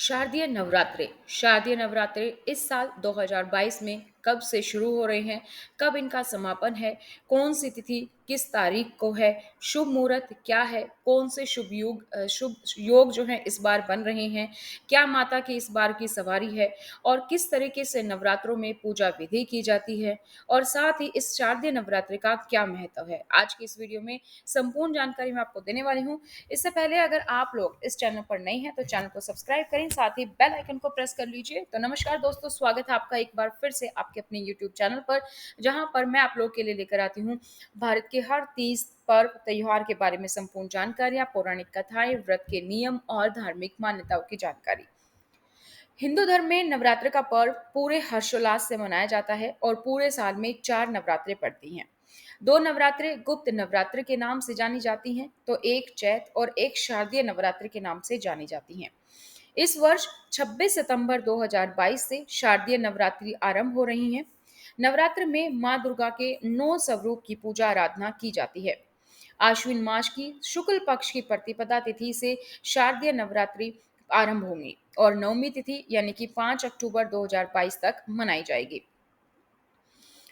शारदीय नवरात्रे इस साल 2022 में कब से शुरू हो रहे हैं, कब इनका समापन है, कौन सी तिथि किस तारीख को है, शुभ मुहूर्त क्या है, कौन से शुभ योग जो हैं इस बार बन रहे हैं, क्या माता की इस बार की सवारी है और किस तरीके से नवरात्रों में पूजा विधि की जाती है और साथ ही इस शारदीय नवरात्रि का क्या महत्व है। आज की इस वीडियो में संपूर्ण जानकारी मैं आपको देने वाली हूँ। इससे पहले अगर आप लोग इस चैनल पर नए हैं तो चैनल को सब्सक्राइब करें, साथ ही बेल आइकन को प्रेस कर लीजिए। तो नमस्कार दोस्तों, स्वागत है आपका एक बार फिर से आपके अपने यूट्यूब चैनल पर, जहां पर मैं आप लोग के लिए लेकर आती हूँ भारत के हर 30 पर्व त्योहार के बारे में संपूर्ण जानकारियां, पौराणिक कथाएं, व्रत के नियम और धार्मिक मान्यताओं की जानकारी। हिंदू धर्म में नवरात्र का पर्व पूरे हर्षोल्लास से मनाया जाता है और पूरे साल में 4 नवरात्रे पड़ती हैं। 2 नवरात्रे गुप्त नवरात्र के नाम से जानी जाती हैं, तो एक चैत और एक शारदीय नवरात्र के नाम से जानी जाती हैं। इस वर्ष 26 सितंबर 2022 से शारदीय नवरात्रि आरंभ हो रही हैं। नवरात्र में मां दुर्गा के 9 स्वरूप की पूजा आराधना की जाती है। आश्विन मास की शुक्ल पक्ष की प्रतिपदा तिथि से शारदीय नवरात्रि आरंभ होंगी और नवमी तिथि यानी कि 5 अक्टूबर 2022 तक मनाई जाएगी।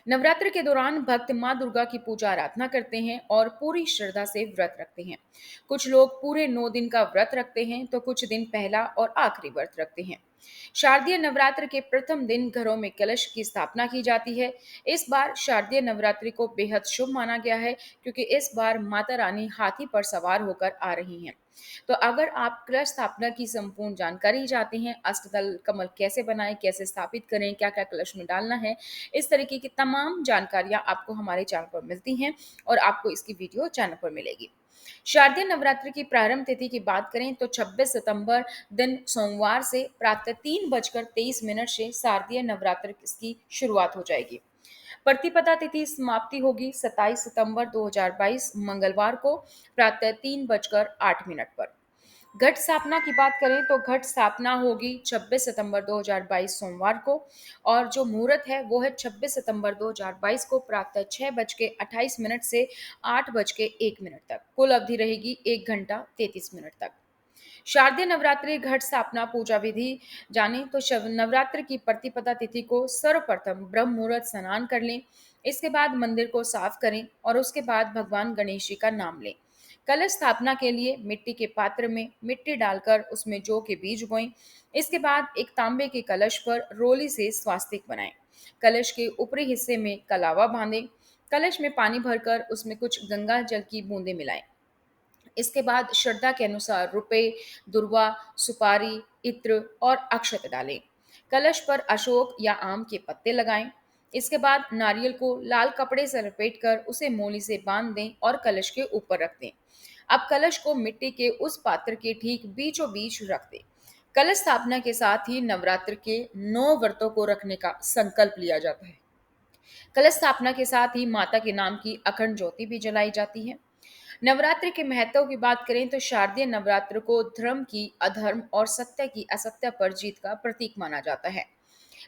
नवरात्र के दौरान भक्त मां दुर्गा की पूजा आराधना करते हैं और पूरी श्रद्धा से व्रत रखते हैं। कुछ लोग पूरे 9 दिन का व्रत रखते हैं तो कुछ दिन पहला और आखिरी व्रत रखते हैं। शारदीय नवरात्र के प्रथम दिन घरों में कलश की स्थापना की जाती है। इस बार शारदीय नवरात्रि को बेहद शुभ माना गया है, क्योंकि इस बार माता रानी हाथी पर सवार होकर आ रही हैं। तो अगर आप कलश स्थापना की संपूर्ण जानकारी चाहते हैं, अष्टदल कमल कैसे बनाएं, कैसे स्थापित करें, क्या क्या कलश में डालना है, इस तरीके की तमाम जानकारियां आपको हमारे चैनल पर मिलती हैं और आपको इसकी वीडियो चैनल पर मिलेगी। शारदीय नवरात्रि की प्रारंभ तिथि की बात करें तो 26 सितंबर दिन सोमवार से प्रातः 3:23 से शारदीय नवरात्र की शुरुआत हो जाएगी। प्रतिपदा तिथि समाप्ति होगी 27 सितंबर 2022 मंगलवार को प्रातः 3:08 पर। घट स्थापना की बात करें तो घट स्थापना होगी 26 सितंबर 2022 सोमवार को और जो मुहूर्त है वो है 26 सितंबर 2022 को प्रातः 6:28 से 8:01 तक। कुल अवधि रहेगी 1 घंटा 33 मिनट तक। शारदीय नवरात्रि घट स्थापना पूजा विधि जाने तो नवरात्र की प्रतिपदा तिथि को सर्वप्रथम ब्रह्म मुहूर्त स्नान कर लें। इसके बाद मंदिर को साफ करें और उसके बाद भगवान गणेश जी का नाम लें। कलश स्थापना के लिए मिट्टी के पात्र में मिट्टी डालकर उसमें जौ के बीज बोएं। इसके बाद एक तांबे के कलश पर रोली से स्वास्तिक बनाएं। कलश के ऊपरी हिस्से में कलावा बांधें। कलश में पानी भरकर उसमें कुछ गंगा जल की बूंदें मिलाएं। इसके बाद श्रद्धा के अनुसार रुपए, दुर्वा, सुपारी, इत्र और अक्षत डालें। कलश पर अशोक या आम के पत्ते लगाएं। इसके बाद नारियल को लाल कपड़े से लपेटकर उसे मोली से बांध दें और कलश के ऊपर रख दें। अब कलश को मिट्टी के उस पात्र के ठीक बीचों बीच रख दें। कलश स्थापना के साथ ही नवरात्र के 9 व्रतों को रखने का संकल्प लिया जाता है। कलश स्थापना के साथ ही माता के नाम की अखंड ज्योति भी जलाई जाती है। नवरात्रि के महत्व की बात करें तो शारदीय नवरात्र को धर्म की अधर्म और सत्य की असत्य पर जीत का प्रतीक माना जाता है।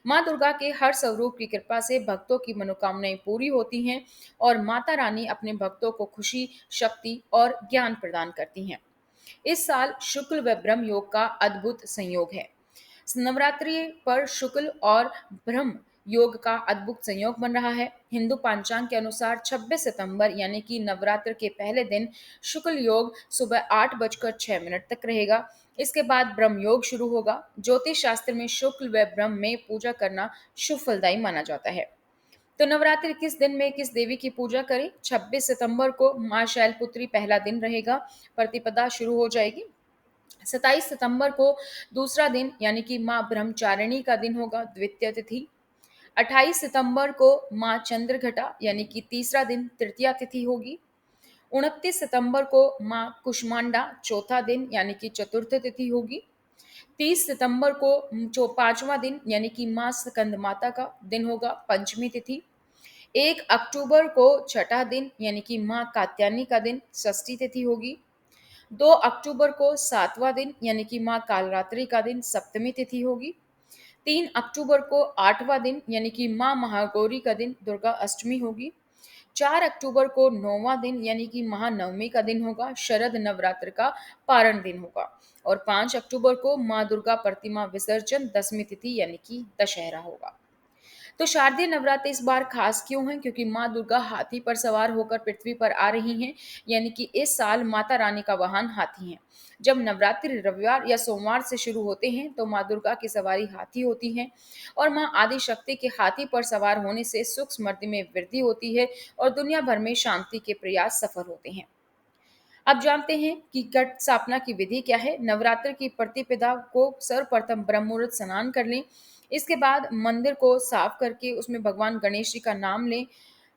मां दुर्गा के हर स्वरूप की कृपा से भक्तों की मनोकामनाएं पूरी होती हैं और माता रानी अपने भक्तों को खुशी, शक्ति और ज्ञान प्रदान करती हैं। इस साल शुक्ल व ब्रह्म योग का अद्भुत संयोग है। नवरात्रि पर शुक्ल और ब्रह्म योग का अद्भुत संयोग बन रहा है। हिंदू पंचांग के अनुसार 26 सितंबर यानी कि नवरात्र के पहले दिन शुक्ल योग सुबह 8:06 तक रहेगा। इसके बाद ब्रह्म योग शुरू होगा। ज्योतिष शास्त्र में शुक्ल व ब्रह्म में पूजा करना शुभ फलदायी माना जाता है। तो नवरात्रि किस दिन में किस देवी की पूजा करें? 26 सितंबर को मां शैलपुत्री पहला दिन रहेगा, प्रतिपदा शुरू हो जाएगी। 27 सितंबर को दूसरा दिन यानी कि मां ब्रह्मचारिणी का दिन होगा, द्वितीय तिथि। 28 सितंबर को मां चंद्रघटा यानी कि तीसरा दिन, तृतीया तिथि होगी। 29 सितंबर को मां कुष्मांडा चौथा दिन यानी कि चतुर्थ तिथि होगी। 30 सितंबर को जो पांचवा दिन यानी कि मां स्कंद माता का दिन होगा, पंचमी तिथि। 1 अक्टूबर को छठा दिन यानी कि मां कात्यायनी का दिन, षष्ठी तिथि होगी। 2 अक्टूबर को सातवां दिन यानी कि मां कालरात्रि का दिन, सप्तमी तिथि होगी। 3 अक्टूबर को आठवां दिन यानी कि मां महागौरी का दिन, दुर्गा अष्टमी होगी। 4 अक्टूबर को 9वां दिन यानी कि महानवमी का दिन होगा, शरद नवरात्र का पारण दिन होगा। और 5 अक्टूबर को माँ दुर्गा प्रतिमा विसर्जन 10वीं तिथि यानी कि दशहरा होगा। तो शारदीय नवरात्र इस बार खास क्यों है? क्योंकि माँ दुर्गा हाथी पर सवार होकर पृथ्वी पर आ रही हैं, यानी कि इस साल माता रानी का वाहन हाथी है। जब नवरात्रि रविवार या सोमवार से शुरू होते हैं तो माँ दुर्गा की सवारी हाथी होती है और माँ आदि शक्ति के हाथी पर सवार होने से सुख समृद्धि में वृद्धि होती है और दुनिया भर में शांति के प्रयास सफल होते हैं। अब जानते हैं कि घट स्थापना की विधि क्या है। नवरात्र की प्रतिपदा को सर्वप्रथम ब्रह्म मुहूर्त स्नान कर लें। इसके बाद मंदिर को साफ करके उसमें भगवान गणेश जी का नाम लें।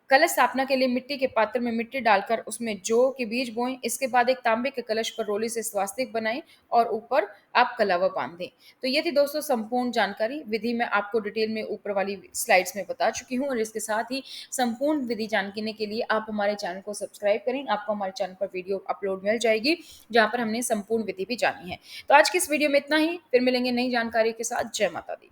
कलश स्थापना के लिए मिट्टी के पात्र में मिट्टी डालकर उसमें जौ के बीज बोएं। इसके बाद एक तांबे के कलश पर रोली से स्वास्तिक बनाएं और ऊपर आप कलावा बांध दें। तो ये थी दोस्तों संपूर्ण जानकारी। विधि मैं आपको डिटेल में ऊपर वाली स्लाइड्स में बता चुकी हूँ और इसके साथ ही संपूर्ण विधि जानने के लिए आप हमारे चैनल को सब्सक्राइब करें। आपको हमारे चैनल पर वीडियो अपलोड मिल जाएगी जहाँ पर हमने संपूर्ण विधि भी जानी है। तो आज की इस वीडियो में इतना ही, फिर मिलेंगे नई जानकारी के साथ। जय माता दी।